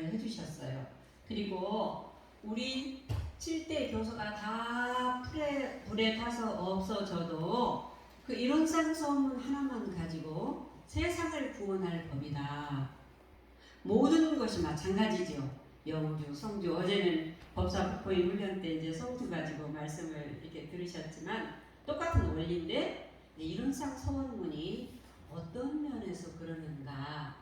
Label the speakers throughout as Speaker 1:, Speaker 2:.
Speaker 1: 이야기를 해주셨어요. 그리고 우리 7대 교서가 다 불에 타서 없어져도 그 이론상 소문 하나만 가지고 세상을 구원할 법이다. 모든 것이 마찬가지죠. 영주, 성주. 어제는 법사법포인 훈련 때 이제 성주 가지고 말씀을 이렇게 들으셨지만 똑같은 원리인데 이론상 소원문이 어떤 면에서 그러는가.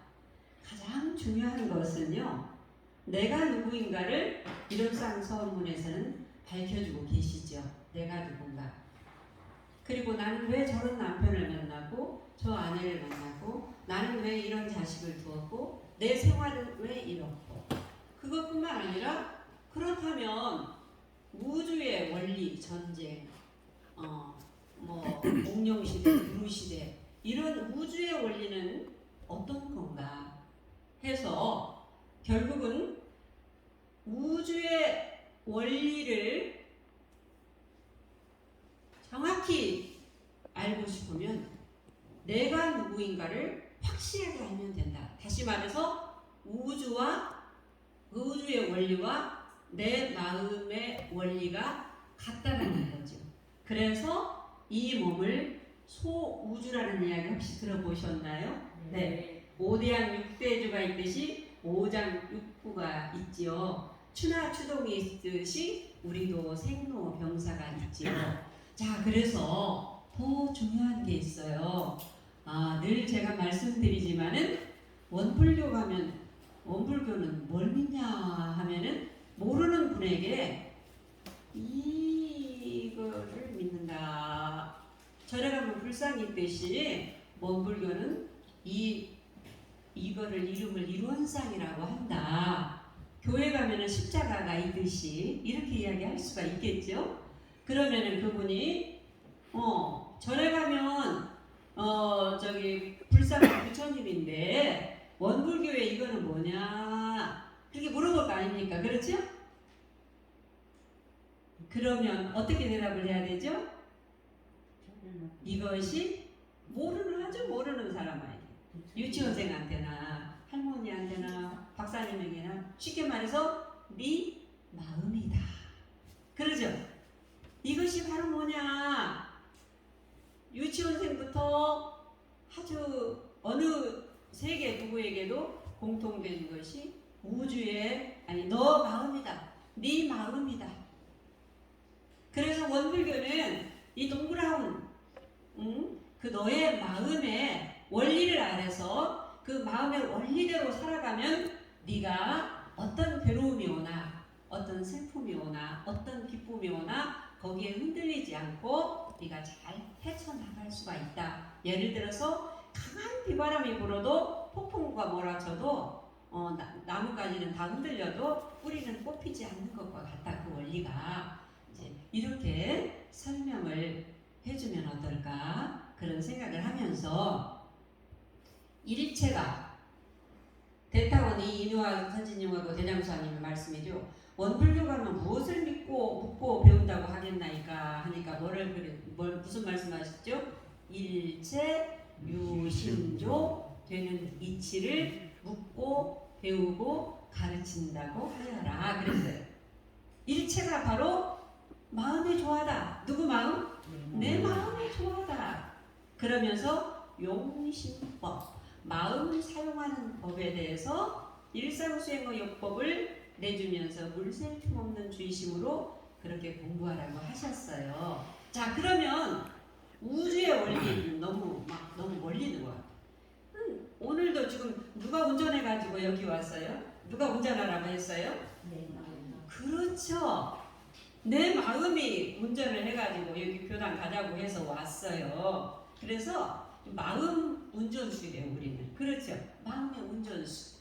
Speaker 1: 가장 중요한 것은요. 내가 누구인가를 이론상 소원문에서는 밝혀주고 계시죠. 내가 누군가. 그리고 나는 왜 저런 남편을 만나고 저 아내를 만나고 나는 왜 이런 자식을 두었고 내 생활은 왜 이렇고 그것뿐만 아니라 그렇다면 우주의 원리, 전쟁, 공룡시대, 구루시대 이런 우주의 원리는 어떤 건가 해서 결국은 우주의 원리를 정확히 알고 싶으면 내가 누구인가를 확실하게 알면 된다. 다시 말해서 우주의 원리와 내 마음의 원리가 같다는 거죠. 그래서 이 몸을 소우주라는 이야기 혹시 들어보셨나요? 네. 5대양 6대주가 있듯이 5장 6부가 있지요. 추나 추동이 있듯이 우리도 생로병사가 있지요. 자, 그래서 더 중요한 게 있어요. 늘 제가 말씀드리지만은 원불교 가면 원불교는 뭘 믿냐 하면은 모르는 분에게 이거를 믿는다. 절에 가면 불상이 있듯이 원불교는 이거를 이름을 이론상이라고 한다. 교회 가면은 십자가가 있듯이 이렇게 이야기할 수가 있겠죠. 그러면은 그분이 절에 가면 불상은 부처님인데 원불교에 이거는 뭐냐 그렇게 물어볼 거 아닙니까? 그렇죠? 그러면 어떻게 대답을 해야 되죠? 이것이 아주 모르는 사람에게 유치원생한테나 할머니한테나 박사님에게나 쉽게 말해서 네 마음이다. 그러죠? 이것이 바로 뭐냐? 유치원생부터 아주 어느 세계 누구에게도 공통된 것이 너 마음이다. 네 마음이다. 그래서 원불교는 이 동그라운 그 너의 마음의 원리를 알아서 그 마음의 원리대로 살아가면 네가 어떤 괴로움이 오나 어떤 슬픔이 오나 어떤 기쁨이 오나 거기에 흔들리지 않고 네가 잘 헤쳐나갈 수가 있다. 예를 들어서 강한 비바람이 불어도 폭풍우가 몰아쳐도 나뭇가지는 다 흔들려도 뿌리는 뽑히지 않는 것과 같다. 그 원리가 이제 이렇게 설명을 해주면 어떨까 그런 생각을 하면서 일체가 대타원이 이누와 선진님하고 대장수아님의 말씀이죠. 원불교 가면 무엇을 묻고 배운다고 하겠나이까 하니까 무슨 말씀하셨죠? 일체 유심조 되는 이치를 묻고 배우고 가르친다고 하여라 그랬어요. 일체가 바로 마음의 조화다. 누구 마음? 내 마음의 조화다. 그러면서 용심법, 마음을 사용하는 법에 대해서 일상수행의 요법을 내주면서 물샐 틈 없는 주의심으로 그렇게 공부하라고 하셨어요. 자, 그러면 우주의 원리는 너무 멀리 있는 것 같아요. 오늘도 지금 누가 운전해가지고 여기 왔어요? 누가 운전하라고 했어요?
Speaker 2: 네.
Speaker 1: 그렇죠. 내 마음이 운전을 해가지고 여기 교당 가자고 해서 왔어요. 그래서 마음 운전수래요, 우리는. 그렇죠. 마음의 운전수.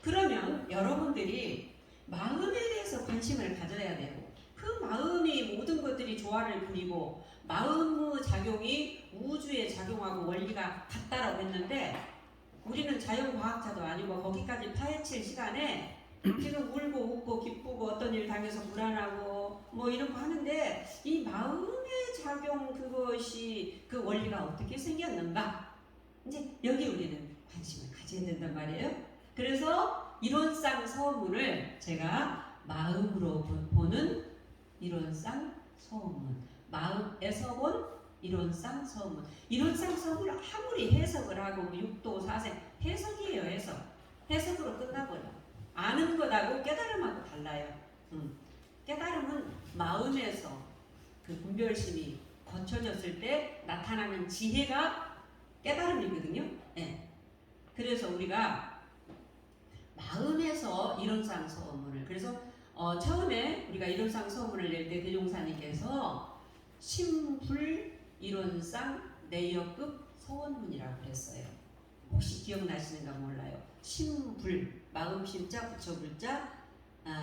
Speaker 1: 그러면 여러분들이 마음에 대해서 관심을 가져야 되고 그 마음이 모든 것들이 조화를 부리고 마음의 작용이 우주에 작용하고 원리가 같다라고 했는데 우리는 자연과학자도 아니고 거기까지 파헤칠 시간에 지금 울고 웃고 기쁘고 어떤 일 당해서 불안하고 뭐 이런 거 하는데 이 마음의 작용 그것이 그 원리가 어떻게 생겼는가 이제 여기 우리는 관심을 가져야 된단 말이에요. 그래서 이론상 서문을 제가 마음으로 보는 이론상 서문, 마음에서 본 이론상 서문. 이론상 서문을 아무리 해석을 하고 뭐 육도 사생 해석이에요. 해석으로 끝나버려. 아는 것하고 깨달음하고 달라요. 깨달음은 마음에서 그 분별심이 거쳐졌을 때 나타나는 지혜가 깨달음이거든요. 네. 그래서 우리가 마음에서 이론상 서문을, 그래서 처음에 우리가 이론상 서문을 낼 때 대종사님께서 심불 이론상 내역급 서원문이라고 그랬어요. 혹시 기억나시는가 몰라요. 심불 마음 심자 부처 불자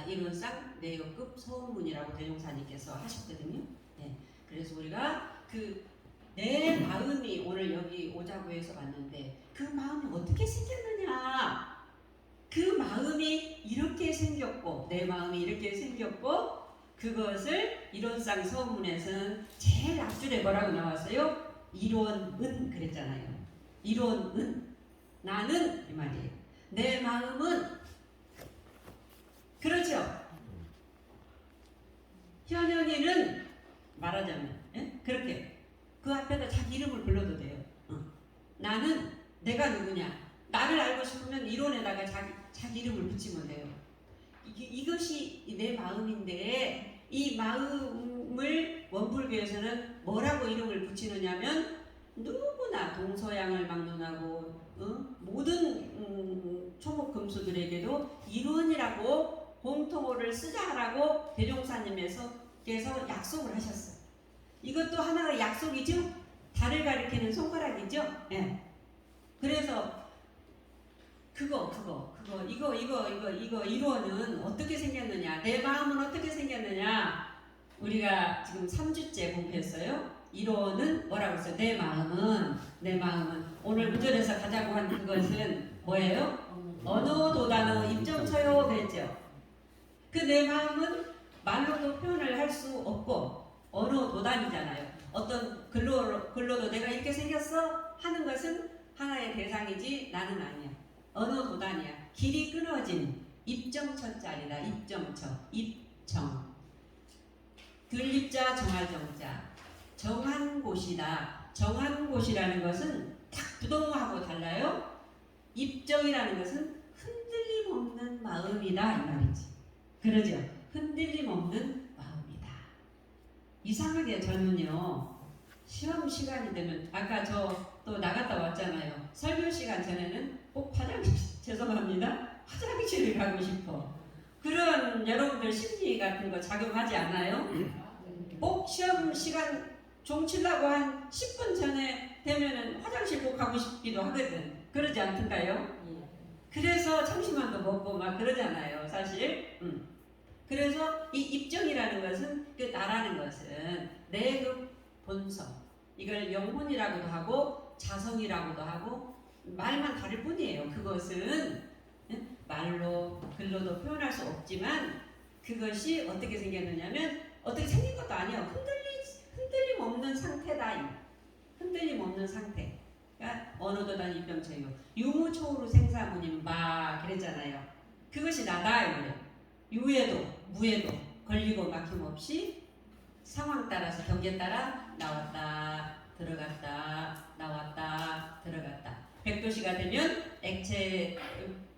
Speaker 1: 이론상 내역급 서원문이라고 대종사님께서 하셨거든요. 네. 그래서 우리가 내 마음이 오늘 여기 오자고 해서 왔는데 그 마음이 어떻게 생겼느냐, 그 마음이 이렇게 생겼고 내 마음이 이렇게 생겼고, 그것을 이론상 서문에서는 제일 앞줄에 뭐라고 나왔어요? 이론은 그랬잖아요. 이론은 나는 이 말이에요. 내 마음은 그렇죠. 현현이는 말하자면 그렇게 그 앞에다 자기 이름을 불러도 돼요. 나는 내가 누구냐, 나를 알고 싶으면 이론에다가 자기 이름을 붙이면 돼요. 이것이 내 마음인데, 이 마음을 원불교에서는 뭐라고 이름을 붙이느냐면 누구나 동서양을 막론하고 모든 초목금수들에게도 이론이라고 공통어를 쓰자라고 대종사님께서 약속을 하셨어요. 이것도 하나의 약속이죠. 달을 가리키는 손가락이죠. 네. 그래서 이거 이론은 어떻게 생겼느냐, 내 마음은 어떻게 생겼느냐, 우리가 지금 3주째 공부했어요. 이론은 뭐라고 했어요? 내 마음은 오늘 문절에서 가자고 한 그것은 뭐예요? 언어도단어 입점처요 그랬죠. 그 내 마음은 말로도 표현을 할 수 없고 언어도단이잖아요. 어떤 글로도 내가 이렇게 생겼어 하는 것은 하나의 대상이지 나는 아니야. 언어도단이야. 길이 끊어진 입정처자리다. 입정처, 입정. 글입자 정할 정자. 정한 곳이다. 정한 곳이라는 것은 딱 부동하고 달라요. 입정이라는 것은 흔들림 없는 마음이다 이 말이지. 그러죠? 흔들림 없는 마음이다. 이상하게 저는요, 시험 시간이 되면, 아까 저 또 나갔다 왔잖아요. 설교 시간 전에는 꼭 죄송합니다. 화장실을 가고 싶어. 그런 여러분들 심리 같은 거 작용하지 않아요? 꼭 시험 시간 종치려고 한 10분 전에 되면은 화장실 꼭 가고 싶기도 하거든. 그러지 않던가요? 그래서 청심환도 먹고 막 그러잖아요, 사실. 그래서 이 입정이라는 것은, 그 나라는 것은 내 그 본성, 이걸 영혼이라고도 하고 자성이라고도 하고 말만 다를 뿐이에요. 그것은 말로 글로도 표현할 수 없지만 그것이 어떻게 생겼느냐면 어떻게 생긴 것도 아니에요. 흔들림 없는 상태다. 흔들림 없는 상태. 그러니까 언어도단 입병체요. 유무초우로 생사문인 마 그랬잖아요. 그것이 나다 이 말이에요. 유에도 무에도 걸리고 막힘없이 상황 따라서 경계 따라 나왔다 들어갔다 나왔다 들어갔다. 100도씨가 되면 액체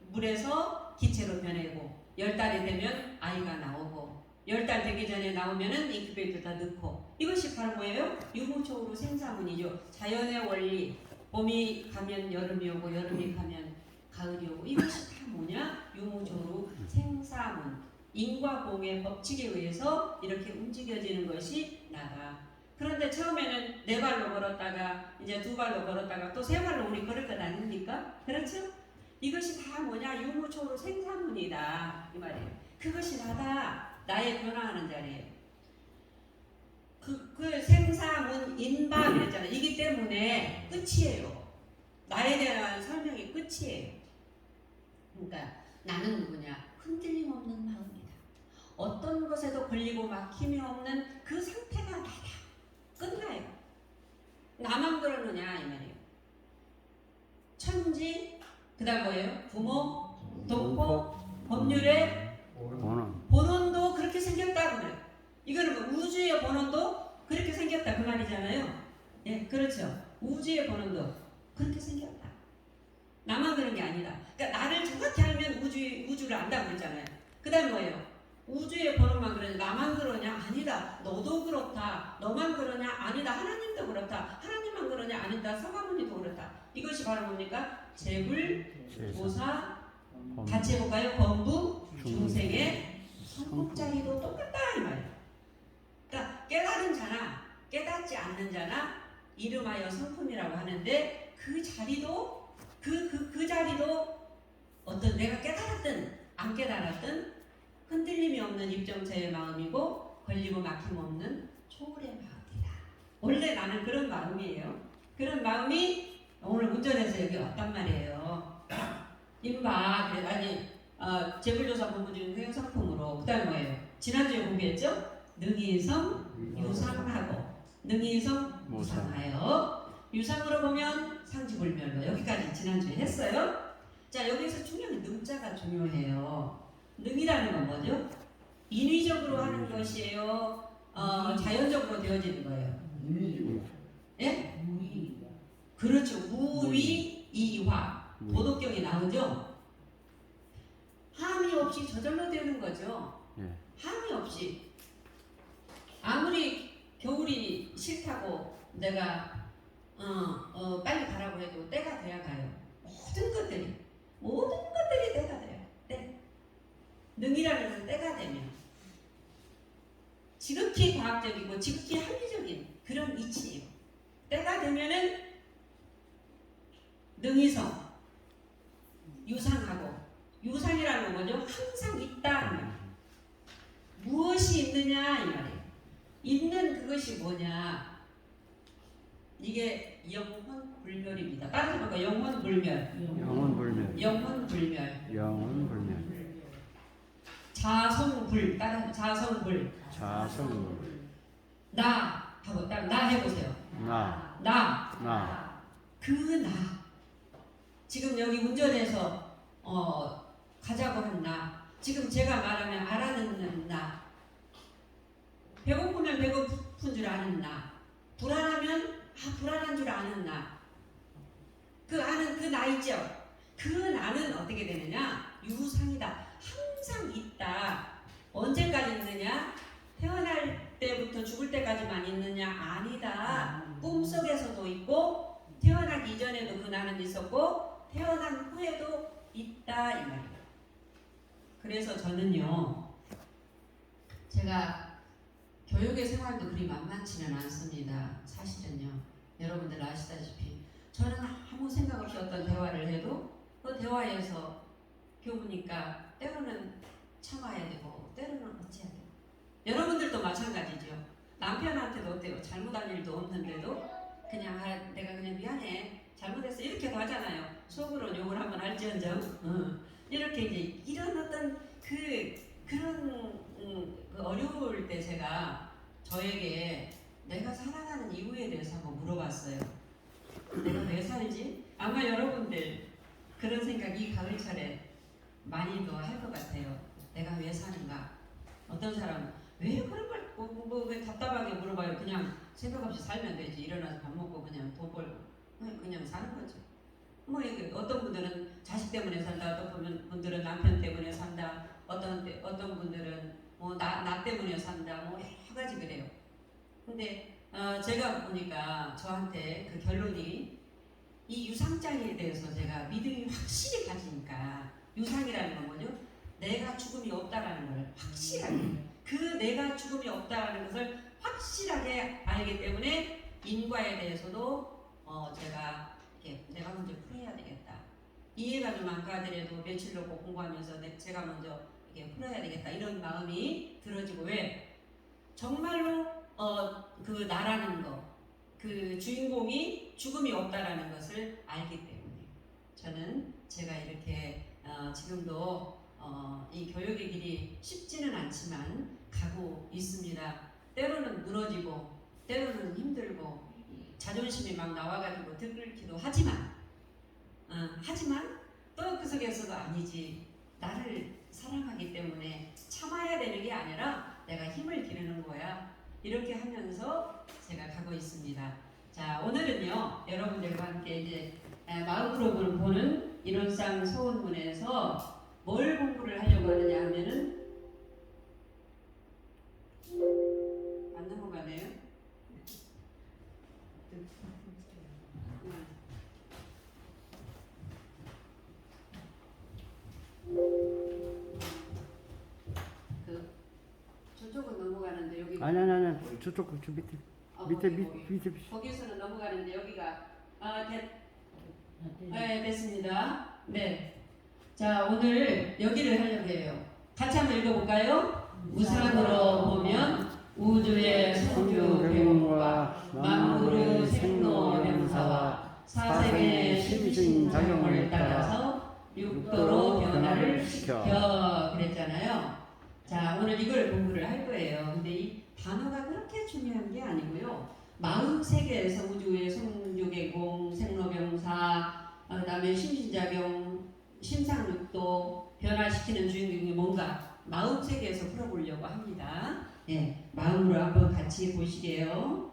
Speaker 1: 물에서 기체로 변하고 10달이 되면 아이가 나오고 10달 되기 전에 나오면은 인큐베이터에다 넣고, 이것이 바로 뭐예요? 유무초우로 생사문이죠. 자연의 원리. 봄이 가면 여름이 오고 여름이 가면 가을이 오고, 이것이 다 뭐냐? 유무초우로 생사문. 인과 공의 법칙에 의해서 이렇게 움직여지는 것이 나다. 그런데 처음에는 4발로 걸었다가 이제 2발로 걸었다가 또 3발로 우리 걸을 것 아닙니까? 그렇죠? 이것이 다 뭐냐? 유무초로 생사문이다 이 말이에요. 그것이 나다. 나의 변화하는 자리예요. 그 생사문 인바 그랬잖아요. 이기 때문에 끝이에요. 나에 대한 설명이 끝이에요. 그러니까 나는 누구냐? 흔들림 없는 마음이다. 어떤 것에도 걸리고 막힘이 없는 그 상태가 나다. 끝나요. 나만 그러느냐 이 말이에요. 천지, 그 다음 뭐예요? 부모, 동포, 법률의 본원도 그렇게 생겼다 그래요. 이거는 뭐 우주의 본원도 그렇게 생겼다 그 말이잖아요. 예, 그렇죠. 우주의 본원도 그렇게 생겼다. 나만 그런 게 아니다. 그러니까 나를 정확히 알면 우주를 안다고 그랬잖아요. 그 다음에 뭐예요? 우주의 번호만 그러냐? 나만 그러냐? 아니다. 너도 그렇다. 너만 그러냐? 아니다. 하나님도 그렇다. 하나님만 그러냐? 아니다. 사과문이도 그렇다. 이것이 바로 뭡니까? 재불, 보사, 같이 해볼까요? 범부, 중생의 성품자리도 똑같다 이 말이에요. 그러니까 깨달은 자나 깨닫지 않는 자나 이름하여 성품이라고 하는데 그 자리도 그 자리도 어떤 내가 깨달았든 안 깨달았든 흔들림이 없는 입정체의 마음이고 걸리고 막힘 없는 초월의 마음이다. 원래 나는 그런 마음이에요. 그런 마음이 오늘 운전해서 여기 왔단 말이에요. 임바 그래 아니 재불조사 본부 중에 회용상품으로 그다음에 뭐예요? 지난주에 공부했죠? 능이성 유상하고 능이성 무상하여 유상으로 보면 상지불멸로 여기까지 지난주에 했어요. 자 여기서 중요한 능자가 중요해요. 능이라는 건 뭐죠? 인위적으로 하는 것이에요. 자연적으로 되어지는 거예요. 예? 그렇죠. 무위 이화 도덕경이 나오죠. 함이 없이 저절로 되는 거죠. 함이 없이 아무리 겨울이 싫다고 내가 빨리 가라고 해도 때가 돼야 가요. 모든 것들이 때가 돼요. 때. 능이라는 것은 때가 되면 지극히 과학적이고 지극히 합리적인 그런 이치예요. 때가 되면은 능이성 유상하고 유상이라는 건 뭐죠? 항상 있다. 무엇이 있느냐 이 말이에요. 있는 그것이 뭐냐? 이게 영혼불멸입니다. 따라서 볼까요? 영혼불멸. 영혼불멸. 자성불. 따라서 자성불. 나 하고 나 해보세요. 나. 그 나. 지금 여기 운전해서 가자고 한 나. 지금 제가 말하면 알아듣는 나. 배고프면 배고픈 줄 아는 나. 불안하면 불안한 줄 아는 나. 그 아는 그 나 있죠. 그 나는 어떻게 되느냐? 유상이다. 항상 있다. 언제까지 있느냐? 태어날 때부터 죽을 때까지만 있느냐? 아니다. 꿈속에서도 있고 태어나기 이전에도 그 나는 있었고 태어난 후에도 있다 이 말이에요. 그래서 저는요. 제가 교육의 생활도 그리 만만치는 않습니다. 사실은요. 여러분들 아시다시피 저는 아무 생각 없이 어떤 대화를 해도 그 대화에서 교부니까 때로는 참아야 되고 때로는 어찌해야 되고 여러분들도 마찬가지죠. 남편한테도 어때요? 잘못한 일도 없는데도 그냥 내가 그냥 미안해 잘못했어 이렇게도 하잖아요. 속으로 욕을 한번 할지언정 이렇게 이제 이런 어떤 그런 그 어려울 때 제가 저에게 내가 살아가는 이유에 대해서 한번 물어봤어요. 내가 왜 살지? 아마 여러분들 그런 생각 이 가을철에 많이 더 할 것 같아요. 내가 왜 사는가? 어떤 사람은 왜 그런 걸 왜 답답하게 물어봐요. 그냥 생각 없이 살면 되지. 일어나서 밥 먹고 그냥 돈 벌고 그냥 사는 거죠. 뭐 이게 어떤 분들은 자식 때문에 산다. 어떤 분들은 남편 때문에 산다. 어떤 분들은 뭐 나 때문에 산다. 뭐 여러 가지 그래요. 근데 제가 보니까 저한테 그 결론이 이 유상장애에 대해서 제가 믿음이 확실히 가지니까 유상이라는 건 뭐죠? 내가 죽음이 없다라는 걸 확실하게 그 내가 죽음이 없다라는 것을 확실하게 알기 때문에 인과에 대해서도 제가 이렇게 내가 먼저 풀어야 되겠다. 이해가 좀 안 가더라도 며칠 놓고 공부하면서 제가 먼저 이렇게 풀어야 되겠다 이런 마음이 들어지고 왜 정말로 그 나라는 거, 그 주인공이 죽음이 없다라는 것을 알기 때문에 저는 제가 이렇게 지금도 이 교육의 길이 쉽지는 않지만 가고 있습니다. 때로는 무너지고 때로는 힘들고 자존심이 막 나와가지고 들끓기도 하지만 또 그 속에서도 아니지. 나를 사랑하기 때문에 참아야 되는 게 아니라 내가 힘을 기르는 거야. 이렇게 하면서 제가 가고 있습니다. 자, 오늘은요, 여러분들과 함께 이제 마음으로 보는 이론상 소원문에서 뭘 공부를 하려고 하느냐 하면은 안 넘어가네요. 그 저쪽은 넘어가는데 여기
Speaker 2: 아니 저쪽 저 밑에
Speaker 1: 거기.
Speaker 2: 밑에
Speaker 1: 거기서는 넘어가는데 여기가 네, 됐습니다. 네. 자, 오늘 여기를 하려고 해요. 같이 한번 읽어볼까요? 우상으로 보면 우주의 성교배움과 만물의 생로병사와 사생의 심신작용을 따라서 육도로 변화를 시켜 그랬잖아요. 자, 오늘 이걸 공부를 할 거예요. 근데 이 단어가 그렇게 중요한 게 아니고요. 마음 세계에서 우주의 성교계공, 생로병사, 그다음에 심신작용, 심상육도 변화시키는 주인공이 뭔가 마음 세계에서 풀어보려고 합니다. 예, 마음으로 한번 같이 보시게요.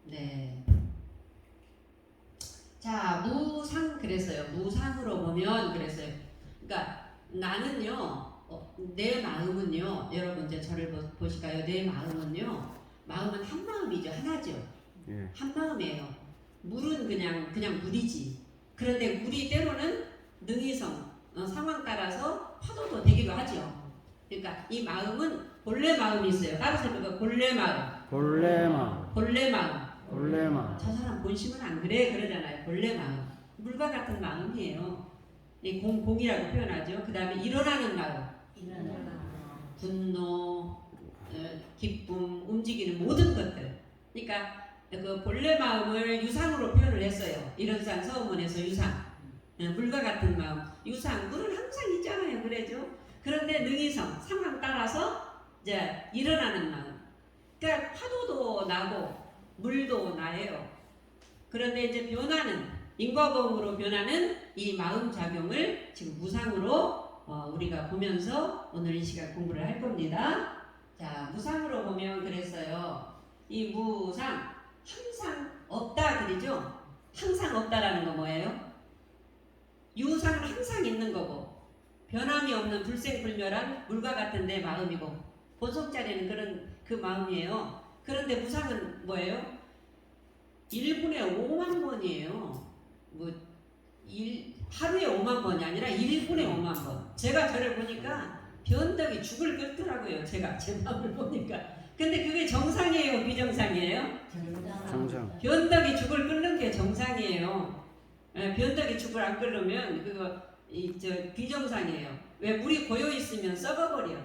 Speaker 1: 네. 자, 무상 그랬어요. 무상으로 보면 그랬어요. 그러니까 나는요, 내 마음은요, 여러분 이제 저를 보실까요? 내 마음은요, 마음은 한 마음이죠, 하나죠.
Speaker 2: 예.
Speaker 1: 한 마음이에요. 물은 그냥 물이지. 그런데 물이 때로는 능이성 상황 따라서 파도도 되기도 하죠. 그러니까 이 마음은 본래 마음이 있어요. 따라서 그거 본래 마음. 본래 마음. 저 사람 본심은 안 그래 그러잖아요. 본래 마음. 물과 같은 마음이에요. 이 공이라고 표현하죠. 그 다음에 일어나는 마음. 분노, 기쁨, 움직이는 모든 것들. 그러니까 그 본래 마음을 유상으로 표현을 했어요. 이론상 서문에서 유상. 물과 같은 마음. 유상, 물은 항상 있잖아요. 그래죠? 그런데 능이성, 상황 따라서 이제 일어나는 마음. 그러니까 파도도 나고 물도 나요. 그런데 이제 변화는 인과공으로 변하는 이 마음 작용을 지금 무상으로 우리가 보면서 오늘 이 시간 공부를 할 겁니다. 자, 무상으로 보면 그랬어요. 이 무상 항상 없다 그러죠? 항상 없다라는 거 뭐예요? 유상은 항상 있는 거고 변함이 없는 불생불멸한 물과 같은 내 마음이고 본성자리는 그런 그 마음이에요. 그런데 무상은 뭐예요? 1분에 5만 번이에요. 하루에 5만 번이 아니라 1분에 5만 번. 제가 저를 보니까 변덕이 죽을 끓더라고요. 제가 제 마음을 보니까. 근데 그게 정상이에요? 비정상이에요?
Speaker 2: 정상.
Speaker 1: 변덕이 죽을 끓는 게 정상이에요. 변덕이 죽을 안 끓으면 그거 비정상이에요. 왜 물이 고여 있으면 썩어버려.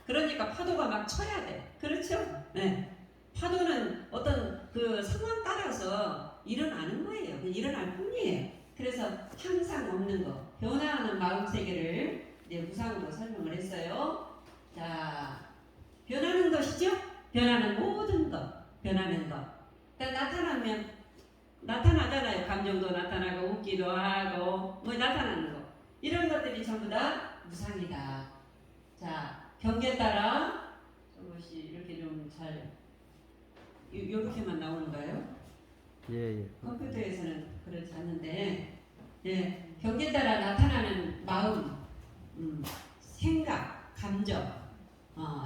Speaker 1: 그러니까 파도가 막 쳐야 돼. 그렇죠? 네. 파도는 어떤 그 상황 따라서 일어나는 거예요. 일어날 뿐이에요. 그래서 항상 없는 거, 변화하는 마음 세계를 이제 무상으로 설명을 했어요. 자, 변하는 것이죠? 변하는 모든 것, 변하는 것. 그러니까 나타나면 나타나잖아요. 감정도 나타나고 웃기도 하고 뭐 나타나는 거. 이런 것들이 전부 다 무상이다. 자, 경계에 따라 저것이 이렇게 좀 잘 이렇게만 나오는가요?
Speaker 2: 예.
Speaker 1: 컴퓨터에서는 그렇지 않는데, 예, 경계에 따라 나타나는 마음, 생각, 감정,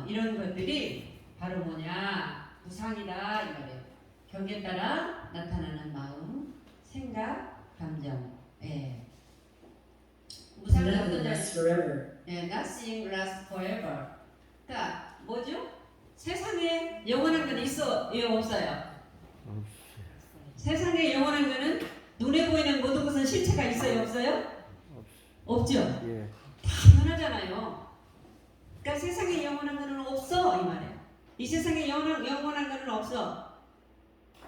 Speaker 1: 이런 것들이 바로 뭐냐? 무상이다 이 말이에요. 경계에 따라 나타나는 마음, 생각, 감정. 예. 무상은 어떤 예, nothing lasts forever. 그러니까 뭐죠? 세상에 영원한 건 있어, 예, 없어요? 세상에 영원한 거는 눈에 보이는 모든 것은 실체가 있어요, 없어요? 없죠.
Speaker 2: 예.
Speaker 1: 다 변하잖아요. 그러니까 세상에 영원한 거는 없어 이 말이에요. 이 세상에 영원한 거는 없어.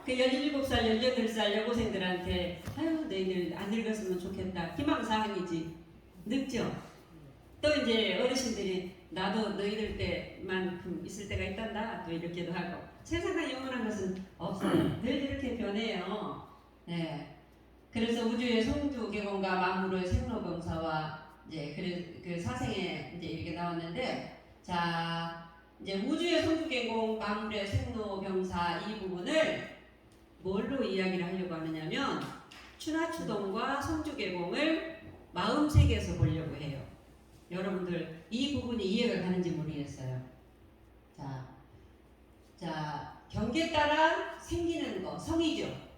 Speaker 1: 그 17살, 18살 여고생들한테 아유 너희들 안 늙었으면 좋겠다. 희망사항이지. 늙죠. 또 이제 어르신들이 나도 너희들 때만큼 있을 때가 있단다. 또 이렇게도 하고 세상에 영원한 것은 없어요. 늘 이렇게 변해요. 네. 그래서 우주의 성주 개공과 만물의 생로병사와 이제 그 사생에 이제 이렇게 나왔는데, 자 이제 우주의 성주 개공, 만물의 생로병사 이 부분을 뭘로 이야기를 하려고 하느냐면 추나추동과 성주 개공을 마음 세계에서 보려고 해요. 여러분들 이 부분이 이해가 가는지 모르겠어요. 자 경계 따라 생기는 거 성이죠.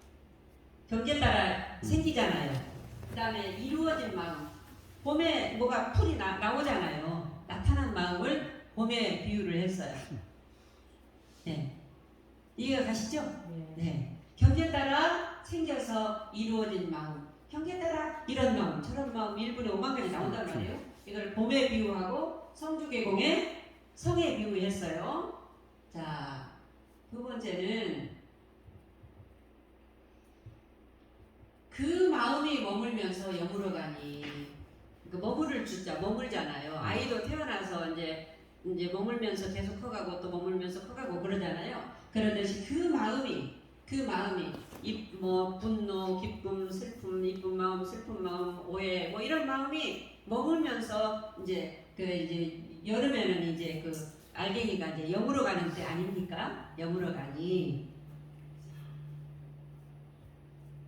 Speaker 1: 경계 따라 생기잖아요. 그 다음에 이루어진 마음. 봄에 뭐가 풀이 나오잖아요. 나타난 마음을 봄에 비유를 했어요. 네. 이해가 가시죠? 네. 경계 따라 생겨서 이루어진 마음. 경계 따라 이런 마음, 저런 마음 1분에 5만 가지 나온단 말이에요. 이걸 봄에 비유하고 성주개공의 성에 비유했어요. 자, 두 번째는 그 마음이 머물면서 여물어 가니, 그 머무를 주자, 머물잖아요. 아이도 태어나서 이제 머물면서 계속 커가고 또 머물면서 커가고 그러잖아요. 그러듯이 그 마음이 뭐 분노, 기쁨, 슬픔, 이쁜 마음, 슬픈 마음, 오해, 뭐 이런 마음이 머물면서 이제 여름에는 이제 그 알갱이가 이제 여물어 가는 때 아닙니까? 여물어 가니.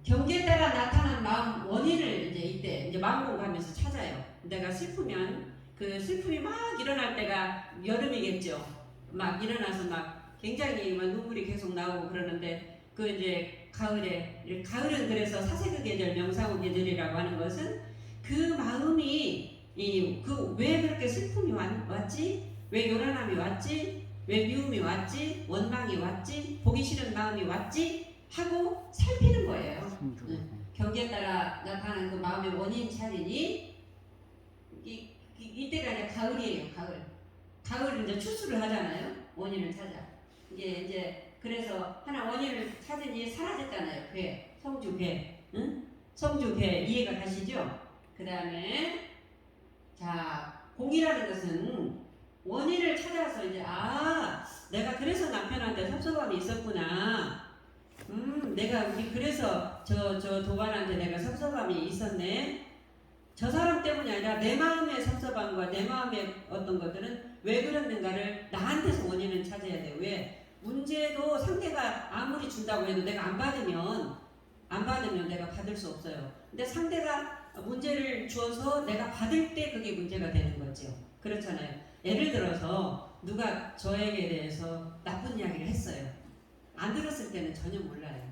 Speaker 1: 경계에 따라 나타난 마음 원인을 이때 마음 공부하면서 찾아요. 내가 슬프면 그 슬픔이 막 일어날 때가 여름이겠죠. 막 일어나서 막 굉장히 막 눈물이 계속 나오고 그러는데, 그 이제 가을은 그래서 사색의 계절, 명상의 계절이라고 하는 것은 그 마음이 왜 그렇게 슬픔이 왔지? 왜 요란함이 왔지? 왜 미움이 왔지? 원망이 왔지? 보기 싫은 마음이 왔지? 하고 살피는 거예요. 경계에 따라 나타나는 그 마음의 원인 찾으니, 이때가 이제 가을이에요. 가을 이제 추수를 하잖아요. 원인을 찾아. 이제 그래서 하나 원인을 찾으니 사라졌잖아요. 배, 성주 배, 응? 성주 배 이해가 가시죠? 그 다음에 자 공이라는 것은 원인을 찾아서 이제 내가 그래서 남편한테 섭섭함이 있었구나. 내가 그래서 저 도반한테 내가 섭섭함이 있었네. 저 사람 때문이 아니라 내 마음의 섭섭함과 내 마음의 어떤 것들은 왜 그랬는가를 나한테서 원인을 찾아야 돼요. 왜? 문제도 상대가 아무리 준다고 해도 내가 안 받으면 내가 받을 수 없어요. 근데 상대가 문제를 주어서 내가 받을 때 그게 문제가 되는 거죠. 그렇잖아요. 예를 들어서 누가 저에게 대해서 나쁜 이야기를 했어요. 안 들었을 때는 전혀 몰라요.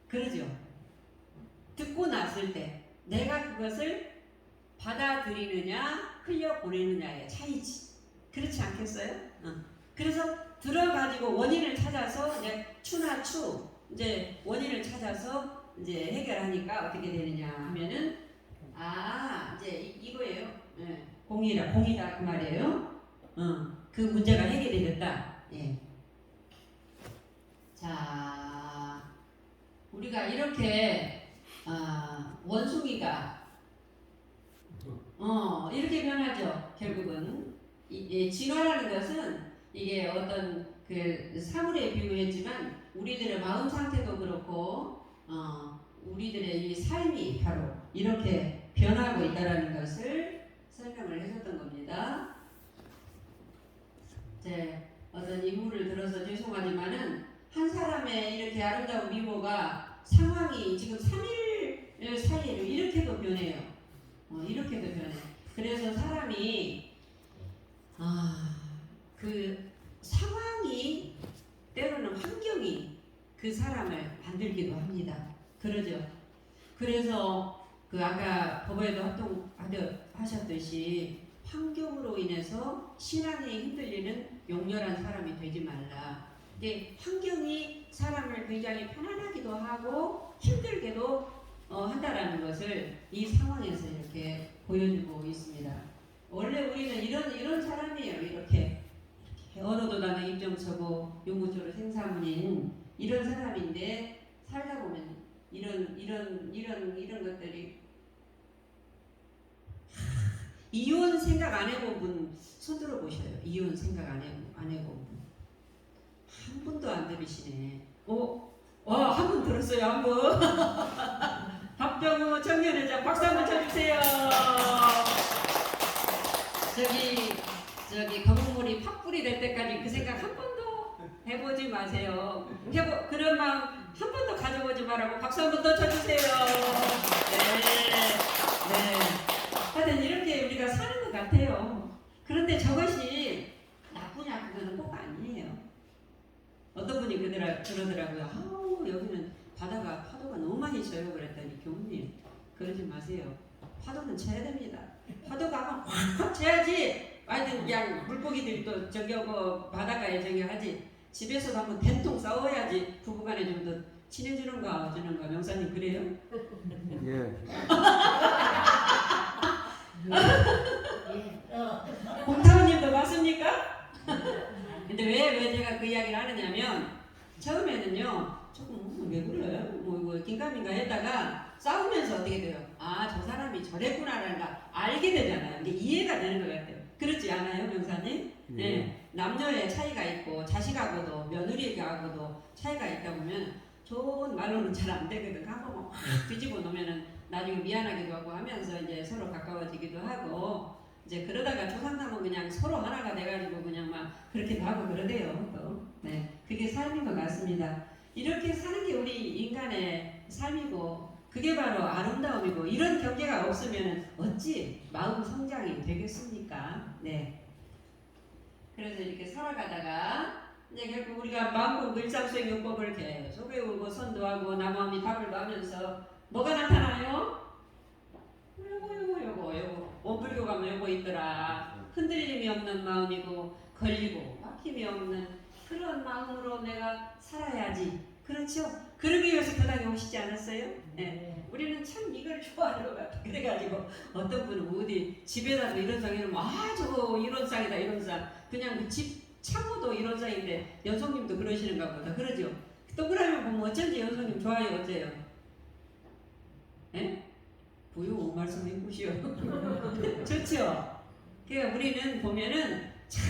Speaker 1: 그러죠? 듣고 났을 때 내가 그것을 받아들이느냐 흘려보내느냐의 차이지. 그렇지 않겠어요? 그래서 들어가지고 원인을 찾아서 이제 추나 이제 원인을 찾아서 이제 해결하니까 어떻게 되느냐 하면은 이제 이거예요. 공이다 그 말이에요. 그 문제가 해결이 됐다. 예. 자, 우리가 이렇게 원숭이가 이렇게 변하죠. 결국은 진화라는 것은 이게 어떤 그 사물에 비유했지만 우리들의 마음 상태도 그렇고 우리들의 이 삶이 바로 이렇게 변하고 있다라는 것을 설명을 해줬던 겁니다. 이제 어떤 인물을 들어서 죄송하지만은 한 사람의 이렇게 아름다운 미모가 상황이 지금 3일 사이로 이렇게도 변해요. 이렇게도 변해. 그래서 사람이 그 상황이 때로는 환경이 그 사람을 만들기도 합니다. 그러죠. 그래서 그 아까 법에도 하셨듯이 환경으로 인해서 신앙이 흔들리는 용렬한 사람이 되지 말라. 이게 환경이 사람을 굉장히 편안하기도 하고 힘들게도 한다라는 것을 이 상황에서 이렇게 보여주고 있습니다. 원래 우리는 이런 사람이에요. 이렇게 언어도 나는 입정처고 용무초로 생사문인 이런 사람인데 살다 보면 이런 것들이 이혼 생각 안 해본 분 손 들어 보셔요. 이혼 생각 안 해본 분. 한 분도 안 들으시네. 한 분 들었어요, 한 분. 박병우 청년회장 박수 한번 쳐주세요. 저기 거북물이 팥불이 될 때까지 그 생각 한 번도 해보지 마세요. 그런 마음 한 번도 가져보지 말라고 박수 한 번 더 쳐주세요. 네. 하여튼 이렇게 우리가 사는 것 같아요. 그런데 저것이 나쁘냐 그거는 꼭 아니에요. 어떤 분이 그러더라고요. 아우 여기는 바다가 파도가 너무 많이 쳐요. 그랬더니 교수님 그러지 마세요. 파도는 쳐야 됩니다. 파도가 한번 확 쳐야지. 하여튼 그냥 물고기들이 또 저기 뭐 바닷가에 저기 하지. 집에서도 한번 된통 싸워야지 부부간에 좀 더 친해지는가 어쩌는가. 명사님 그래요?
Speaker 2: 예.
Speaker 1: 공타원님도 맞습니까? 근데 왜 제가 그 이야기를 하느냐면 처음에는요 조금 왜 그래? 뭐 긴가민가 했다가 싸우면서 어떻게 돼요? 아 저 사람이 저랬구나라는 걸 알게 되잖아요. 이게 이해가 되는 것 같아요. 그렇지 않아요, 명사님? 네. 남녀의 차이가 있고 자식하고도 며느리하고도 차이가 있다 보면 좋은 말로는 잘 안 되거든. 한번 확 뒤집어 놓으면은 나중에 미안하기도 하고 하면서 이제 서로 가까워지기도 하고 이제 그러다가 조상남은 그냥 서로 하나가 돼가지고 그냥 막 그렇게도 하고 그러대요. 또. 네. 그게 삶인 것 같습니다. 이렇게 사는 게 우리 인간의 삶이고 그게 바로 아름다움이고 이런 경계가 없으면 어찌 마음 성장이 되겠습니까? 네. 그래서 이렇게 살아가다가 이제 결국 우리가 마음공 일상수행요법을 계속 외우고 선도하고 나무아미 답을 하면서 뭐가 나타나요? 요거 원불교 가면 요거 있더라. 흔들림이 없는 마음이고 걸리고 막힘이 없는 그런 마음으로 내가 살아야지. 그렇죠? 그러기 위해서 교당에 오시지 않았어요? 네. 우리는 참 이걸 좋아하는 것 같아. 그래가지고 어떤 분은 어디 집에다도 이런 상 해놓으면 저거 이런 상이다 이런 상. 그냥 집 창호도 이런 상인데 연송님도 그러시는가 보다. 그러죠? 동그라미 보면 어쩐지 연송님 좋아요 어째요? 예? 부유 말씀 해보시오. 좋죠? 그러니까 우리는 보면은 참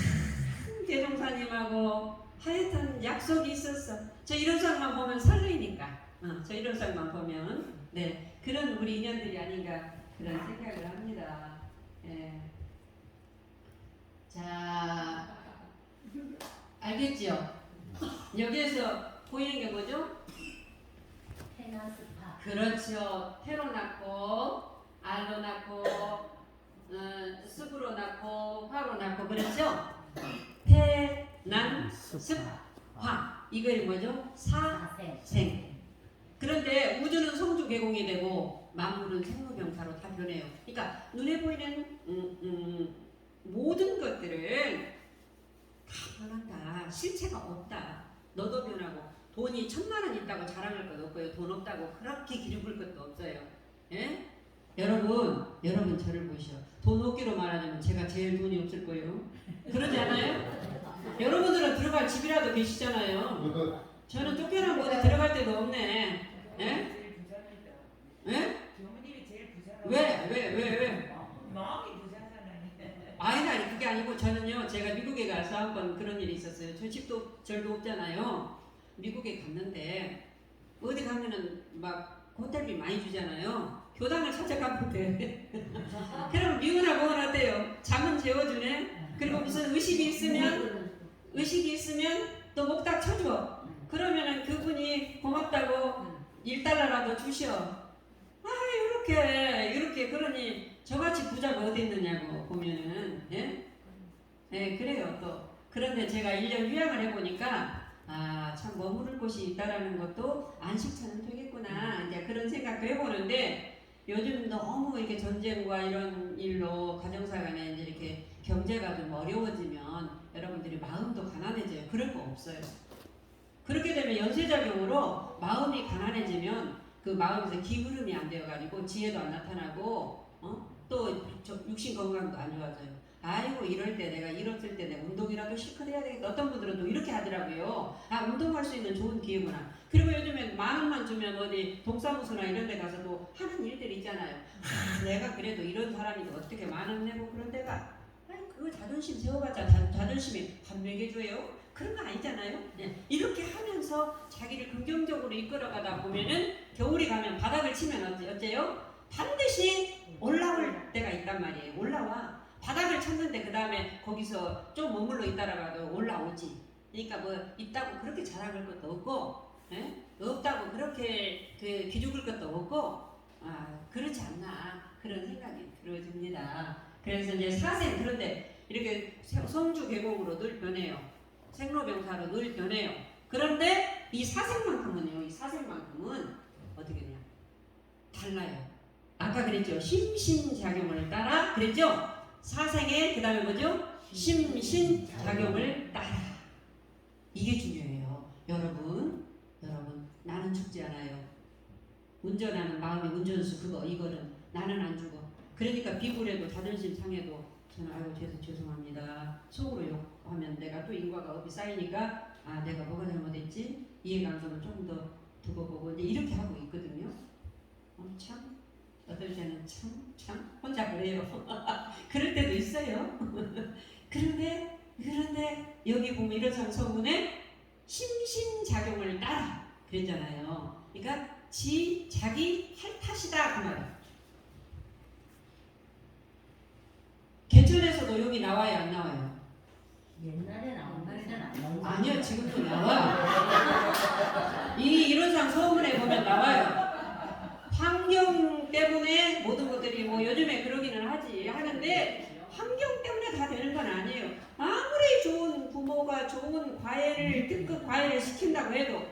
Speaker 1: 대종사님하고 하여튼 약속이 있었어. 저 이런 상만 보면 설레니까. 저 이런 상만 보면 네 그런 우리 인연들이 아닌가 그런 생각을 합니다. 예. 자 알겠죠? 여기에서 보이는 게 뭐죠?
Speaker 3: 테나스파.
Speaker 1: 그렇죠. 태로 낳고 알로 낳고 습으로 낳고 화로 낳고 그렇죠? 태난 습화 이거 뭐죠? 사생. 그런데 우주는 성주개공이 되고 만물은 생로병사로 다 변해요. 그러니까 눈에 보이는 모든 것들은 다 변한다. 실체가 없다. 너도 변하고 돈이 1000만 원 있다고 자랑할 것 없고요. 돈 없다고 그렇게 기죽을 것도 없어요. 예? 여러분 저를 보시오. 돈 없기로 말하자면 제가 제일 돈이 없을 거예요. 그러지 않아요? 여러분들은 들어갈 집이라도 계시잖아요. 저는 쫓겨나고 어디 들어갈 데도 없네. 예? 예?
Speaker 4: 부모님이 제일 부자라고.
Speaker 1: 왜?
Speaker 4: 마음이 부자잖아요.
Speaker 1: 아니 그게 아니고 저는요 제가 미국에 가서 한번 그런 일이 있었어요. 저 집도 절도 없잖아요. 미국에 갔는데 어디 가면은 막 호텔비 많이 주잖아요. 교당을 찾아가는데 그럼 미우나 뭐나 어때요? 잠은 재워주네. 그리고 무슨 의식이 있으면 또 목딱 쳐줘. 그러면은 그분이 고맙다고 1달러라도 주셔. 이렇게 그러니 저같이 부자가 어디 있느냐고 보면은 예? 네, 그래요 또. 그런데 제가 1년 휴양을 해보니까 참 머무를 곳이 있다라는 것도 안식처는 되겠구나 이제 그런 생각도 해보는데 요즘 너무 이렇게 전쟁과 이런 일로 가정사 간에 이제 이렇게 경제가 좀 어려워지면 여러분들이 마음도 가난해져요. 그럴 거 없어요. 그렇게 되면 연쇄작용으로 마음이 가난해지면 그 마음에서 기울음이 안 되어가지고 지혜도 안 나타나고 또 육신 건강도 안 좋아져요. 아이고 이럴 때 내가 이랬을 때 내가 운동이라도 실컷 해야 되겠다. 어떤 분들은 또 이렇게 하더라고요. 운동할 수 있는 좋은 기회구나. 그리고 요즘엔 10,000원만 주면 어디 동사무소나 이런 데 가서도 하는 일들이 있잖아요. 내가 그래도 이런 사람인데 어떻게 10,000원 내고 그런 데가 그거 자존심 세워봤자 자존심이 한 매개줘요. 그런 거 아니잖아요. 이렇게 하면서 자기를 긍정적으로 이끌어가다 보면은 겨울이 가면 바닥을 치면 어째요? 반드시 올라올 때가 있단 말이에요. 올라와. 바닥을 쳤는데 그 다음에 거기서 좀 머물러 있다라도 올라오지. 그러니까 뭐 있다고 그렇게 자랑할 것도 없고, 없다고 그렇게 기죽을 것도 없고, 그렇지 않나 그런 생각이 들어집니다. 그래서 이제 사생 그런데 이렇게 성주 계곡으로 늘 변해요. 생로병사로 늘 변해요. 그런데 이 사생만큼은요. 이 사생만큼은 어떻게 되냐? 달라요. 아까 그랬죠. 심신작용을 따라 그랬죠. 사생의 그 다음에 뭐죠? 심신작용을 따라. 이게 중요해요. 여러분 나는 죽지 않아요. 운전하는 마음의 운전수 이거는 나는 안 죽어. 그러니까 비굴해도 자존심 상해도 저는 아이고 죄송합니다. 속으로 욕하면 내가 또 인과가 업이 쌓이니까 내가 뭐가 잘못했지? 이해감정을 조금 더 두고 보고 이제 이렇게 하고 있거든요. 참 어떨 때는 참 혼자 그래요. 그럴 때도 있어요. 그런데 여기 보면 이러한 서문에 심신작용을 따라 그랬잖아요. 그러니까 자기 할 탓이다 그 말이에요. 개천에서도 여기 나와요 안 나와요?
Speaker 3: 옛날에 나온 말은 안 나오죠.
Speaker 1: 아니요 지금도 나와요. 이론상 서문에 보면 나와요. 환경 때문에 모든 것들이 뭐 요즘에 그러기는 하는데 환경 때문에 다 되는 건 아니에요. 아무리 좋은 부모가 좋은 과외를 특급 과외를 시킨다고 해도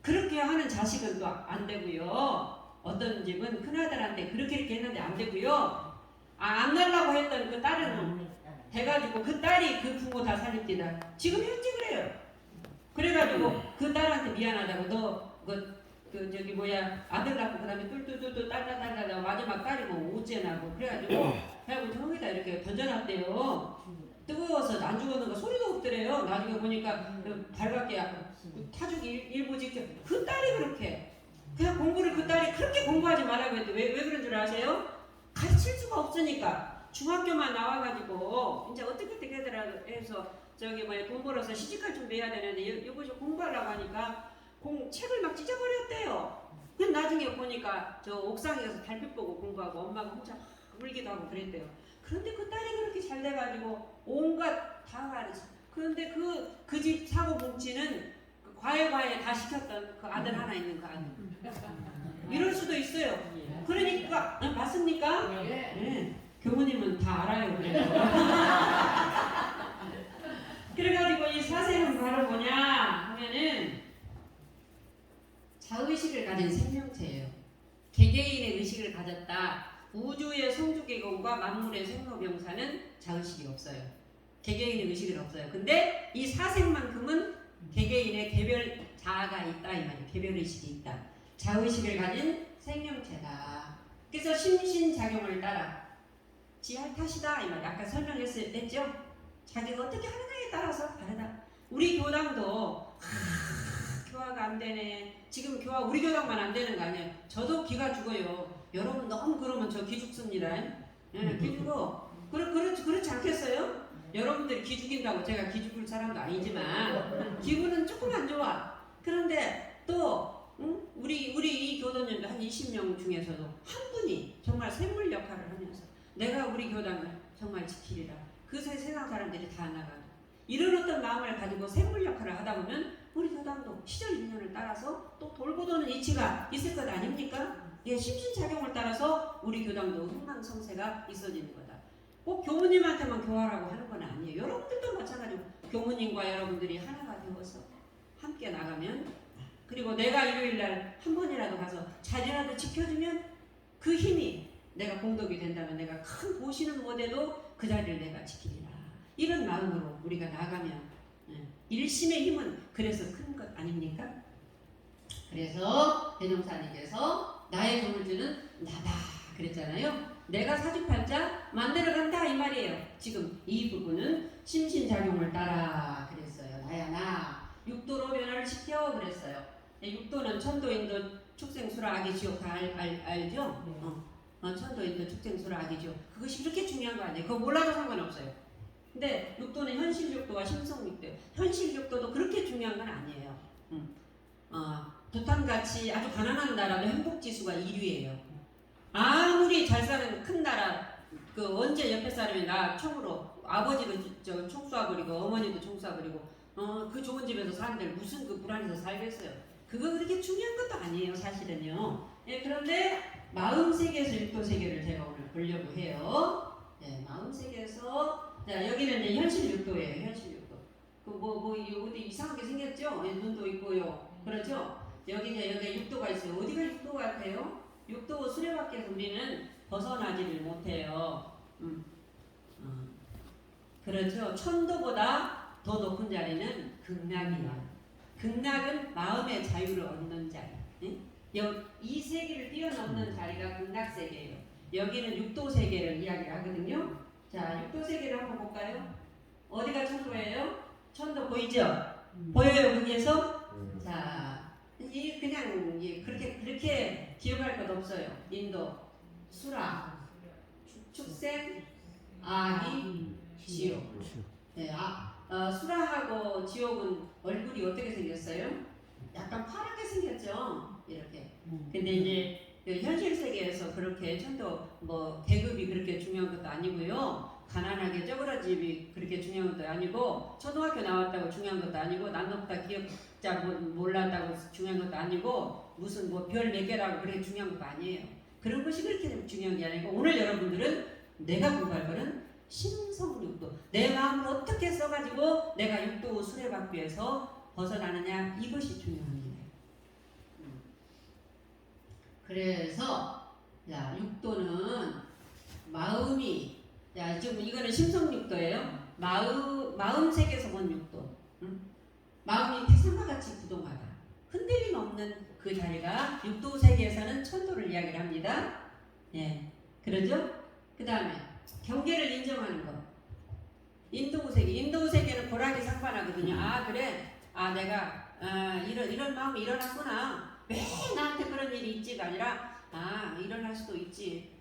Speaker 1: 그렇게 하는 자식은 또 안 되고요. 어떤 집은 큰아들한테 그렇게 했는데 안 되고요. 안 날라고 했던 그 딸은 돼가지고 그 딸이 그 부모 다 살립니다. 지금 현재 그래요. 그래가지고 그 딸한테 미안하다고 너 저기 아들 낳고 그다음에 뚫뚫뚫 딸딸딸 마지막 딸이 뭐 오째나고 그래가지고 형에다 이렇게 던져놨대요. 뜨거워서 안 죽었는 거 소리도 없더래요. 나중에 보니까 발밖에 타죽이 일부 직접 그 딸이 그렇게 그냥 공부를 그 딸이 그렇게 공부하지 말라고 했대. 왜 그런 줄 아세요? 가르칠 수가 없으니까 중학교만 나와가지고 이제 어떻게 하더라도 해서 돈 벌어서 시집갈 준비해야 되는데 이것이 공부하려고 하니까 책을 막 찢어버렸대요. 그 나중에 보니까 저 옥상에 가서 달빛 보고 공부하고 엄마가 혼자 막 울기도 하고 그랬대요. 그런데 그 딸이 그렇게 잘 돼가지고 온갖 다 가르쳐. 그런데 그 집 사고 뭉치는 과외 다 시켰던 그 아들 하나 있는 그 아들. 이럴 수도 있어요. 그러니까 맞습니까? 네. 교무님은 다 알아요. 그래가지고 이 사생은 바로 뭐냐 하면은 자의식을 가진 생명체예요. 개개인의 의식을 가졌다. 우주의 성주계공과 만물의 생로병사는 자의식이 없어요. 개개인의 의식은 없어요. 근데 이 사생만큼은 개개인의 개별 자아가 있다 이 말이에요. 개별 의식이 있다. 자의식을 가진 생명체다. 그래서 심신작용을 따라 지할 탓이다 이 말이에요. 아까 설명했죠? 자기가 어떻게 하느냐에 따라서 다르다. 우리 교당도 교화가 안 되네. 지금 교화 우리 교당만 안 되는 거 아니에요. 저도 기가 죽어요. 여러분 너무 그러면 저 기 죽습니다. 기 죽어. 그렇지 않겠어요? 여러분들이 기 죽인다고 제가 기 죽을 사람도 아니지만 기분은 조금 안 좋아. 그런데 또 우리 이 교도님도 한 20명 중에서도 한 분이 정말 샘물 역할을 하면서 내가 우리 교당을 정말 지키리라. 그 세상 사람들이 다 나가고 이런 어떤 마음을 가지고 샘물 역할을 하다 보면 우리 교당도 시절 인연을 따라서 또 돌고 도는 이치가 있을 것 아닙니까? 예, 심신작용을 따라서 우리 교당도 흥망성쇠가 있어지는 거다. 꼭 교무님한테만 교화라고 하는 건 아니에요. 여러분들도 마찬가지고 교무님과 여러분들이 하나가 되어서 함께 나가면 그리고 내가 일요일날 한 번이라도 가서 자리라도 지켜주면 그 힘이 내가 공덕이 된다면 내가 큰 보시는 못해도 그 자리를 내가 지키리라. 이런 마음으로 우리가 나가면 일심의 힘은 그래서 큰 것 아닙니까? 그래서 대종사님께서 나의 조물주는 나다 그랬잖아요. 내가 사주팔자 만들어간다 이 말이에요. 지금 이 부분은 심신작용을 따라 그랬어요. 나야 나 육도로 변화를 시켜 그랬어요. 육도는 천도인도 축생수라 아기지옥 다 알죠? 천도인도 축생수라 아기지옥. 그것이 그렇게 중요한 거 아니에요. 그거 몰라도 상관없어요. 근데 육도는 현실 육도와 심성 육도. 현실 육도도 그렇게 중요한 건 아니에요. 부탄같이 아주 가난한 나라도 행복 지수가 1위예요. 아무리 잘 사는 큰 나라, 그 언제 옆에 사람이 나 총으로 아버지도 총 쏴버리고 어머니도 총 쏴버리고 그 좋은 집에서 사는데 무슨 그 불안해서 살겠어요. 그거 그렇게 중요한 것도 아니에요, 사실은요. 예, 그런데 마음 세계에서 육도 세계를 제가 오늘 보려고 해요. 네, 마음 세계에서 자 여기는 이제 현실 육도예요, 현실 육도. 어디 이상하게 생겼죠? 예, 눈도 있고요. 그렇죠? 여기 육도가 있어요. 어디가 육도 같아요? 육도 수레바퀴에서 우리는 벗어나지를 못해요. 그렇죠. 천도보다 더 높은 자리는 극락이야. 극락은 마음의 자유를 얻는 자리. 이 세계를 뛰어넘는 자리가 극락 세계예요. 여기는 육도 세계를 이야기하거든요. 자, 육도 세계를 한번 볼까요? 어디가 천도예요? 천도 보이죠? 보여요, 거기에서? 자, 그냥 그렇게 기억할 것 없어요. 인도, 수라, 축생, 아기, 지옥. 네, 수라하고 지옥은 얼굴이 어떻게 생겼어요? 약간 파랗게 생겼죠. 이렇게. 근데 이제 그 현실 세계에서 그렇게 천도 계급이 그렇게 중요한 것도 아니고요. 가난하게 쩌그러집이 그렇게 중요한 것도 아니고 초등학교 나왔다고 중요한 것도 아니고 난높다 기억자 몰랐다고 중요한 것도 아니고 무슨 별 몇 개라고 그렇게 중요한 것도 아니에요. 그런 것이 그렇게 중요한 게 아니고 오늘 여러분들은 내가 공부할 거는 심성육도 내 마음을 어떻게 써가지고 내가 육도 수레바퀴에서 벗어나느냐 이것이 중요합니다. 그래서 육도는 마음이 지금 이거는 심성육도예요. 마음 세계에서 본 육도. 마음이 태산과 같이 부동하다. 흔들림 없는 그 자리가 육도 세계에서는 천도를 이야기를 합니다. 예, 그러죠? 그 다음에 경계를 인정하는 것. 인도 세계는 고락이 상반하거든요. 그래. 내가 이런 마음이 일어났구나. 왜 나한테 그런 일이 있지가 아니라 일어날 수도 있지.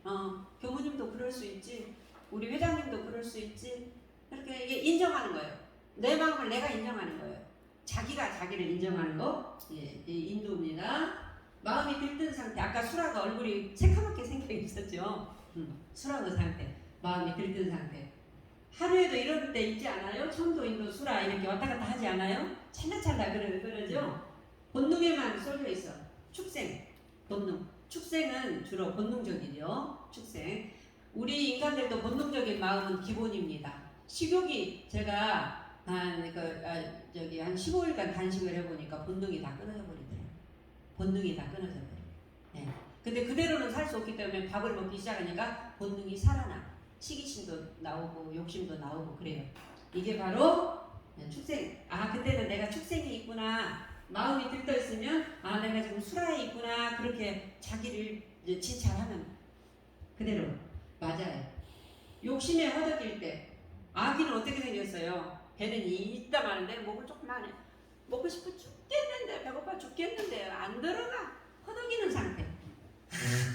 Speaker 1: 교무님도 그럴 수 있지. 우리 회장님도 그럴 수 있지. 그렇게 이게 인정하는 거예요. 내 마음을 내가 인정하는 거예요. 자기가 자기를 인정하는 거. 예, 인도입니다. 마음이 들뜬 상태. 아까 수라가 얼굴이 새카맣게 생겨 있었죠. 수라의 상태. 마음이 들뜬 상태. 하루에도 이럴 때 있지 않아요? 천도, 인도, 수라 이렇게 왔다 갔다 하지 않아요? 찰나찰나 그러죠? 본능에만 쏠려 있어. 축생, 본능. 축생은 주로 본능적이죠. 축생. 우리 인간들도 본능적인 마음은 기본입니다. 식욕이 제가 한 15일간 단식을 해보니까 본능이 다 끊어져 버리더라고요. 본능이 다 끊어져 버려요. 네. 근데 그대로는 살 수 없기 때문에 밥을 먹기 시작하니까 본능이 살아나. 시기심도 나오고 욕심도 나오고 그래요. 이게 바로 축생. 그때는 내가 축생이 있구나. 마음이 들떠 있으면 내가 지금 수라에 있구나. 그렇게 자기를 이제 진찰하면 그대로 맞아요. 욕심에 허덕일 때 아기는 어떻게 생겼어요? 배는 있다 마는데 목을 조금만 해. 먹고 싶어 죽겠는데 배고파 죽겠는데 안 들어가. 허덕이는 상태.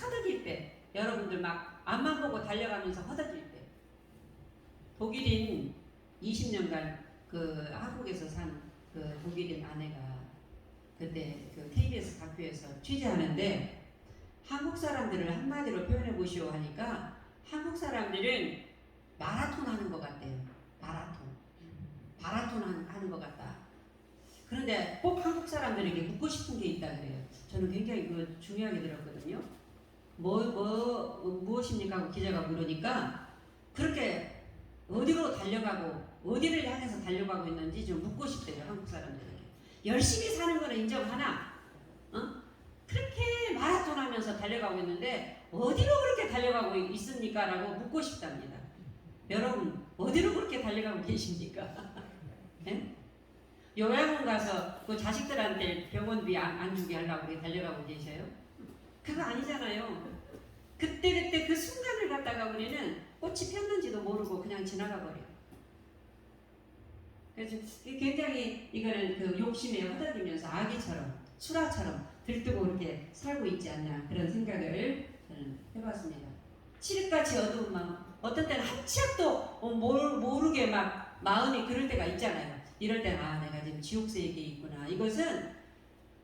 Speaker 1: 허덕일 때 여러분들 막 앞만 보고 달려가면서 허덕일 때 독일인 20년간 그 한국에서 산 그 독일인 아내가 그때 그 KBS 다큐에서 취재하는데 한국 사람들을 한마디로 표현해 보시오 하니까 한국 사람들은 마라톤 하는 것 같대요. 마라톤 하는 것 같다. 그런데 꼭 한국 사람들에게 묻고 싶은 게 있다 그래요. 저는 굉장히 그거 중요하게 들었거든요. 무엇입니까? 하고 기자가 물으니까 그렇게 어디로 달려가고 어디를 향해서 달려가고 있는지 좀 묻고 싶대요. 한국 사람들에게. 열심히 사는 거는 인정하나 그렇게 마라톤 하면서 달려가고 있는데 어디로 그렇게 달려가고 있습니까? 라고 묻고 싶답니다. 여러분 어디로 그렇게 달려가고 계십니까? 네? 요양원 가서 그 자식들한테 병원비 안 주게 하려고 그렇게 달려가고 계셔요? 그거 아니잖아요. 그때 그 순간을 갖다가 우리는 꽃이 폈는지도 모르고 그냥 지나가 버려요. 그래서 굉장히 이거는 그 욕심에 허덕이면서 아기처럼 수라처럼 들뜨고 이렇게 살고 있지 않나 그런 생각을 저는 해봤습니다. 칠흑같이 어두운 마음 어떤 때는 한치앞도 모르게 막 마음이 그럴 때가 있잖아요. 이럴 때는 아 내가 지금 지옥세계에 있구나. 이것은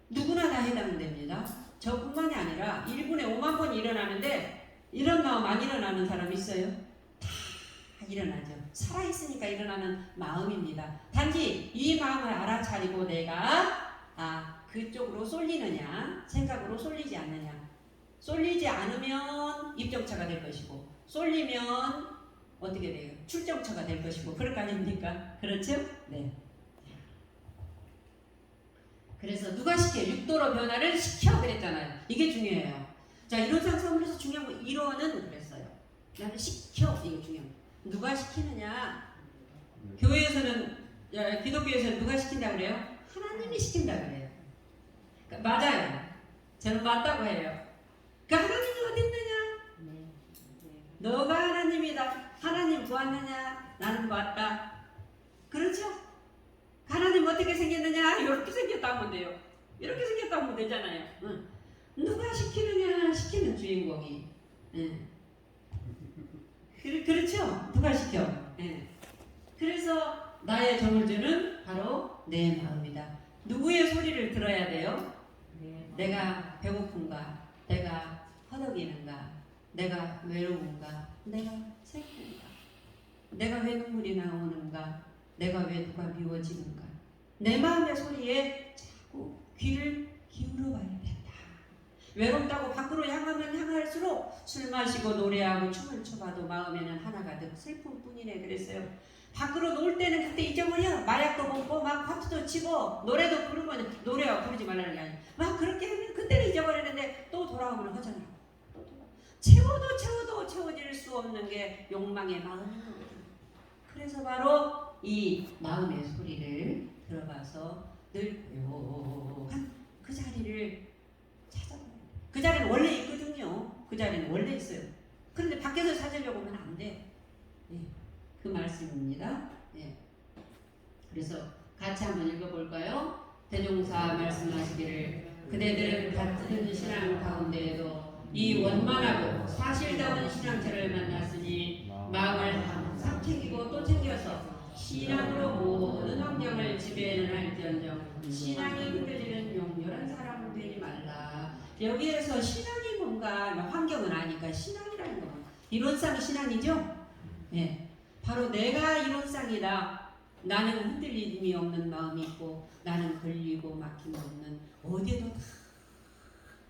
Speaker 1: 누구나 다 해당됩니다. 저뿐만이 아니라 1분에 5만 번이 일어나는데 이런 마음 안 일어나는 사람 있어요? 다 일어나죠. 살아있으니까 일어나는 마음입니다. 단지 이 마음을 알아차리고 내가 그쪽으로 쏠리느냐 생각으로 쏠리지 않느냐. 쏠리지 않으면 입정차가 될 것이고 쏠리면 어떻게 돼요? 출정차가 될 것이고 그럴 거 아닙니까? 그렇죠? 네. 그래서 누가 시켜? 육도로 변화를 시켜 그랬잖아요. 이게 중요해요. 자, 이론상 선물에서 중요한 건 이론은 그랬어요. 나는 시켜 이게 중요해요. 누가 시키느냐? 교회에서는 기독교에서는 누가 시킨다 그래요? 하나님이 시킨다 그래요. 그러니까 맞아요. 저는 맞다고 해요. 그러니까 하나님이 어디 있느냐? 너가 하나님이다. 하나님 보았느냐? 나는 보았다. 그렇죠? 하나님 어떻게 생겼느냐? 이렇게 생겼다 하면 돼요. 이렇게 생겼다 하면 되잖아요. 응. 누가 시키느냐? 시키는 주인공이. 응. 그렇죠? 누가 시켜? 응. 그래서 나의 정을 주는 바로 내 마음이다. 누구의 소리를 들어야 돼요? 내가 배고픈가? 내가 허덕이는가? 내가 외로운가? 내가 슬픈가? 내가 왜 눈물이 나오는가? 내가 왜 누가 미워지는가? 내 마음의 소리에 자꾸 귀를 기울여 봐야 된다. 외롭다고 밖으로 향하면 향할수록 술 마시고 노래하고 춤을 춰봐도 마음에는 하나가 더 슬픈 뿐이네 그랬어요. 밖으로 놀 때는 그때 잊어버려. 마약도 먹고 막 파트도 치고 노래도 부르면 노래와 부르지 말라는 게 아니야. 막 그렇게 하면 그때는 잊어버리는데 또 돌아오면 허전하고 또 돌아. 채워도 채워질 수 없는 게 욕망의 마음이거든요. 그래서 바로 이 마음의 소리를 들어봐서 늘 고요한 그 자리를 찾아봐요. 그 자리는 원래 있거든요. 그 자리는 원래 있어요. 그런데 밖에서 찾으려고 하면 안 돼. 예, 그 말씀입니다. 예. 그래서 같이 한번 읽어볼까요? 대종사 말씀하시기를 그대들은 같은 신앙 가운데에도 이 원만하고 사실다운 신앙처를 만났으니 마음을 항상 챙기고 또 챙겨서 신앙으로 모든 환경을 지배는 할지언정 신앙이 흔들리는 용렬한 사람은 되지 말라. 여기에서 신앙이 뭔가 환경은 아니까 신앙이라는 건 이론상 신앙이죠. 네, 바로 내가 이론상이다. 나는 흔들림이 없는 마음이 있고 나는 걸리고 막힘 없는 어디에도 다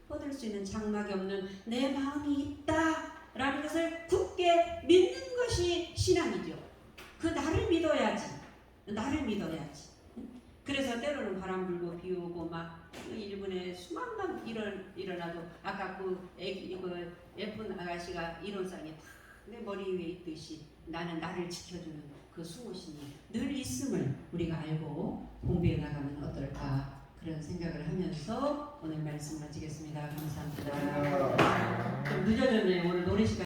Speaker 1: 뻗을 수 있는 장막이 없는 내 마음이 있다라는 것을 굳게 믿는 것이 신앙이죠. 그 나를 믿어야지. 나를 믿어야지. 그래서 때로는 바람 불고 비 오고 막 1분에 수만 번 일어나도 아까 그 예쁜 아가씨가 이론상에 다 내 머리 위에 있듯이 나는 나를 지켜주는 그 수호신이 늘 있음을 우리가 알고 공부해 나가면 어떨까 그런 생각을 하면서 오늘 말씀 마치겠습니다. 감사합니다. 좀 늦어졌네요. 오늘 노래 시간